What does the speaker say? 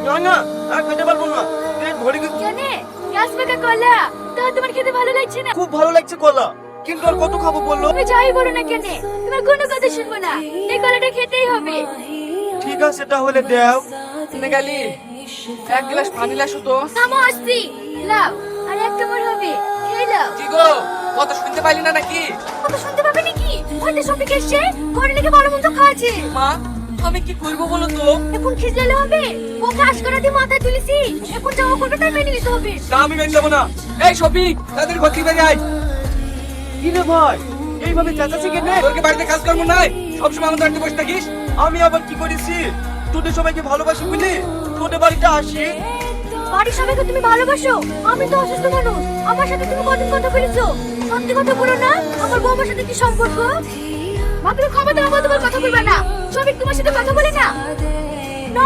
না না আর খেতে পারবো না, পেট ভরে গেছে। কেন গ্যাস পাকা কলা তা তোমার খেতে ভালো লাগছে না? খুব ভালো লাগছে কলা, কিন্তু আর কত খাবো বললো? তুমি যাই বলো না কেন, তোমার কোনো কথা শুনবো না, এই কলাটা খেতেই হবে। ঠিক আছে তাহলে দেও। শুনে গেলি এক গ্লাস পানি লাসো তো। থামো আসছি, লাও আর এক কামড় হবে, খেয়ে লাও। কি গো কত শুনতে পাইলি না নাকি? কত শুনতে পাবে নাকি? ঘরে শপিং এসছে, ঘরে লেগে ভালো মন্দ খাওয়াছে। মা আমি কি করবো বলো তো? এখন খিজলালে হবে, ওকে আশকরা দিয়ে মাথায় তুলেছি, এখন যাওয়া করবে তাই মেনে নিতে হবে। না আমি মেনে যাবো না। এই শফিক তাদের ঘর থেকে বেরিয়ে আয়। কি রে ভাই, এইভাবে চেঁচাচ্ছি কেন? তোর কি বাড়িতে কাজ কর্ম নাই? সবসময় আমাদের বাড়িতে বসে থাকিস? আমি আবার কি করেছি? তোদের সবাইকে ভালোবাসি বলে তোদের বাড়িতে আসি। বাড়ির সবাইকে তুমি ভালোবাসো, আমি তো অসুস্থ মানুষ, আমার সাথে তুমি কদিন কথা বলেছো? সত্যি কথা বলো না, আমার বৌমার সাথে কি সম্পর্ক? মা তুমি ক্ষমতা আমার তোমার কথা বলবে না, সবিক তোমার সাথে কথা বলে না।